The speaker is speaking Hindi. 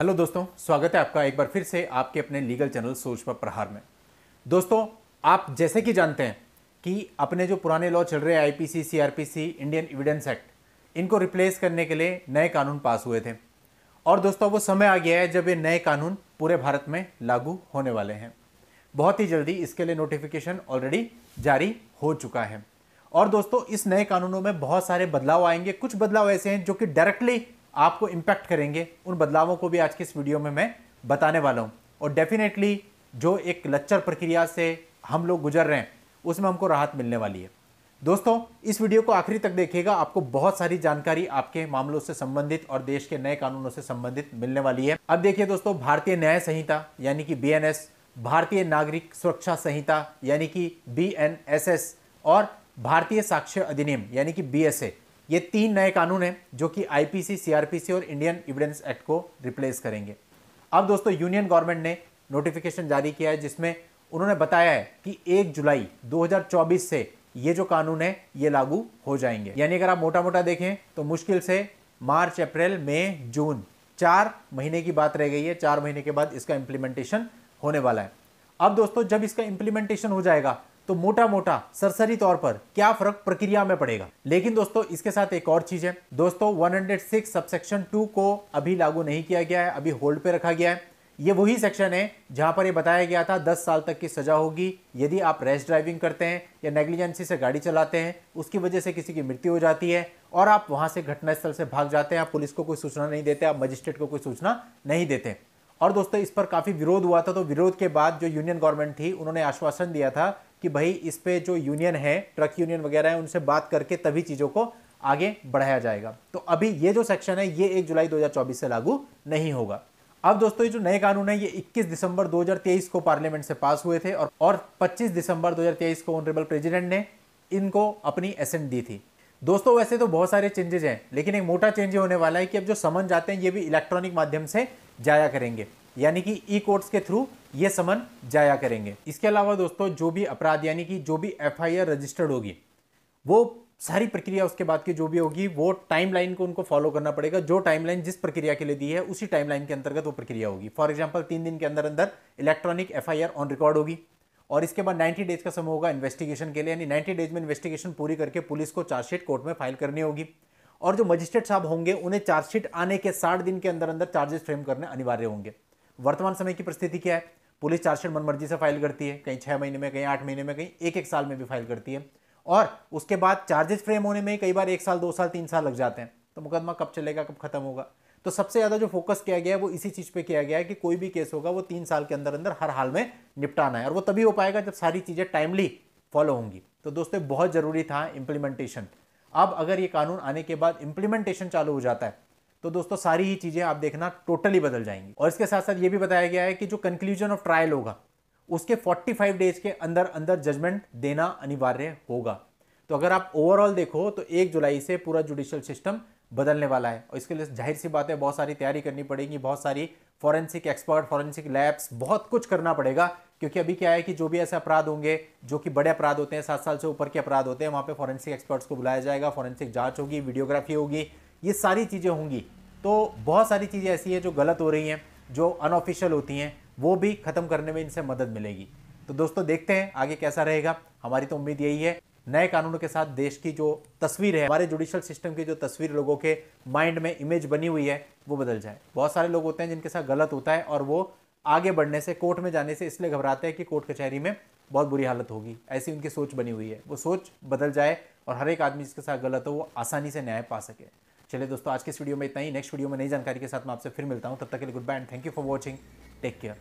हेलो दोस्तों, स्वागत है आपका एक बार फिर से आपके अपने लीगल चैनल सोच पर प्रहार में। दोस्तों, आप जैसे कि जानते हैं कि अपने जो पुराने लॉ चल रहे हैं IPC, CrPC, Indian evidence act, इनको रिप्लेस करने के लिए नए कानून पास हुए थे। और दोस्तों, वो समय आ गया है जब ये नए कानून पूरे भारत में लागू होने वाले हैं। बहुत ही जल्दी इसके लिए नोटिफिकेशन ऑलरेडी जारी हो चुका है। और दोस्तों, इस नए कानूनों में बहुत सारे बदलाव आएंगे। कुछ बदलाव ऐसे हैं जो कि डायरेक्टली आपको इंपैक्ट करेंगे। उन बदलावों को भी आज के इस वीडियो में मैं बताने वाला हूं। और डेफिनेटली जो एक लच्चर प्रक्रिया से हम लोग गुजर रहे हैं उसमें हमको राहत मिलने वाली है। दोस्तों, इस वीडियो को आखिरी तक देखिएगा, आपको बहुत सारी जानकारी आपके मामलों से संबंधित और देश के नए कानूनों से संबंधित मिलने वाली है। अब देखिए दोस्तों, भारतीय न्याय संहिता यानी कि बीएनएस, भारतीय नागरिक सुरक्षा संहिता यानी कि बीएनएसएस और भारतीय साक्ष्य अधिनियम यानी कि बीएसए, ये तीन नए कानून हैं जो कि आईपीसी, सीआरपीसी और इंडियन एविडेंस एक्ट को रिप्लेस करेंगे। अब दोस्तों, यूनियन गवर्नमेंट ने नोटिफिकेशन जारी किया है जिसमें उन्होंने बताया है कि 1 जुलाई 2024 से ये जो कानून है ये लागू हो जाएंगे। यानी अगर आप मोटा मोटा देखें तो मुश्किल से मार्च, अप्रैल, मई, जून 4 महीने की बात रह गई है। 4 महीने के बाद इसका इंप्लीमेंटेशन होने वाला है। अब दोस्तों, जब इसका इंप्लीमेंटेशन हो जाएगा तो मोटा मोटा सरसरी तौर पर क्या फर्क प्रक्रिया में पड़ेगा। लेकिन दोस्तों, इसके साथ एक और चीज है। दोस्तों, 106 सबसेक्शन 2 को अभी लागू नहीं किया गया है, अभी होल्ड पे रखा गया है। ये वही सेक्शन है जहां पर ये बताया गया था 10 साल तक की सजा होगी यदि आप रैश ड्राइविंग करते हैं या नेग्लिजेंसी से गाड़ी चलाते हैं, उसकी वजह से किसी की मृत्यु हो जाती है और आप वहां से घटनास्थल से भाग जाते हैं, आप पुलिस को कोई सूचना नहीं देते, आप मजिस्ट्रेट को कोई सूचना नहीं देते। और दोस्तों, इस पर काफी विरोध हुआ था। तो विरोध के बाद जो यूनियन गवर्नमेंट थी उन्होंने आश्वासन दिया था कि भाई इस पे जो यूनियन है, ट्रक यूनियन वगैरह है, उनसे बात करके तभी चीजों को आगे बढ़ाया जाएगा। तो अभी ये जो सेक्शन है ये 1 जुलाई 2024 से लागू नहीं होगा। अब दोस्तों, ये जो नए कानून है ये 21 दिसंबर 2023 को पार्लियामेंट से पास हुए थे और 25 दिसंबर 2023 को ऑनरेबल प्रेसिडेंट ने इनको अपनी एसेंट दी थी। दोस्तों, वैसे तो बहुत सारे चेंजेस हैं, लेकिन एक मोटा चेंज होने वाला है कि अब जो समन जाते हैं ये भी इलेक्ट्रॉनिक माध्यम से जाया करेंगे, यानी कि ई कोर्ट्स के थ्रू ये समन जाया करेंगे। इसके अलावा दोस्तों, जो भी अपराध यानी कि जो भी एफआईआर रजिस्टर्ड होगी, वो सारी प्रक्रिया उसके बाद की जो भी होगी वो टाइमलाइन को उनको फॉलो करना पड़ेगा। जो टाइमलाइन जिस प्रक्रिया के लिए दी है उसी टाइमलाइन के अंतर्गत वो प्रक्रिया होगी। फॉर एग्जांपल, 3 दिन के अंदर अंदर इलेक्ट्रॉनिक एफआईआर ऑन रिकॉर्ड होगी और इसके बाद 90 डेज का समय होगा इन्वेस्टिगेशन के लिए, यानी 90 डेज में इन्वेस्टिगेशन पूरी करके पुलिस को चार्जशीट कोर्ट में फाइल करनी होगी। और जो मजिस्ट्रेट साहब होंगे उन्हें चार्जशीट आने के 60 दिन के अंदर अंदर चार्जेस फ्रेम करने अनिवार्य होंगे। वर्तमान समय की परिस्थिति क्या है? पुलिस चार्जशीट मनमर्जी से फाइल करती है, कहीं 6 महीने में, कहीं 8 महीने में, कहीं एक साल में भी फाइल करती है। और उसके बाद चार्जेस फ्रेम होने में कई बार 1 साल, 2 साल, 3 साल लग जाते हैं। तो मुकदमा कब चलेगा, कब खत्म होगा? तो सबसे ज्यादा जो फोकस किया गया है वो इसी चीज पे किया गया है कि कोई भी केस होगा वो 3 साल के अंदर अंदर हर हाल में निपटाना है। और वो तभी हो पाएगा जब सारी चीजें टाइमली फॉलो होंगी। तो दोस्तों, बहुत जरूरी था इंप्लीमेंटेशन। अब अगर ये कानून आने के बाद इंप्लीमेंटेशन चालू हो जाता है तो दोस्तों सारी ही चीजें आप देखना टोटली बदल जाएंगी। और इसके साथ साथ ये भी बताया गया है कि जो कंक्लूजन ऑफ ट्रायल होगा उसके 45 डेज के अंदर अंदर जजमेंट देना अनिवार्य होगा। तो अगर आप ओवरऑल देखो तो 1 जुलाई से पूरा जुडिशियल सिस्टम बदलने वाला है और इसके लिए जाहिर सी बात है बहुत सारी तैयारी करनी पड़ेगी, बहुत सारी फॉरेंसिक एक्सपर्ट, फॉरेंसिक लैब्स, बहुत कुछ करना पड़ेगा। क्योंकि अभी क्या है कि जो भी ऐसे अपराध होंगे जो कि बड़े अपराध होते हैं, 7 साल से ऊपर के अपराध होते हैं, वहां पे फॉरेंसिक एक्सपर्ट्स को बुलाया जाएगा, फॉरेंसिक जांच होगी, वीडियोग्राफी होगी, ये सारी चीजें होंगी। तो बहुत सारी चीजें ऐसी हैं जो गलत हो रही हैं, जो अनऑफिशियल होती हैं, वो भी खत्म करने में इनसे मदद मिलेगी। तो दोस्तों, देखते हैं आगे कैसा रहेगा। हमारी तो उम्मीद यही है नए कानूनों के साथ देश की जो तस्वीर है, हमारे जुडिशियल सिस्टम की जो तस्वीर लोगों के माइंड में इमेज बनी हुई है वो बदल जाए। बहुत सारे लोग होते हैं जिनके साथ गलत होता है और वो आगे बढ़ने से, कोर्ट में जाने से इसलिए घबराते हैं कि कोर्ट कचहरी में बहुत बुरी हालत होगी, ऐसी उनकी सोच बनी हुई है। वो सोच बदल जाए और हर एक आदमी जिसके साथ गलत हो वो आसानी से न्याय पा सके। चलिए दोस्तों, आज के इस वीडियो में इतना ही। नेक्स्ट वीडियो में नई जानकारी के साथ मैं आपसे फिर मिलता हूं। तब तक के लिए goodbye and thank you for watching. Take care.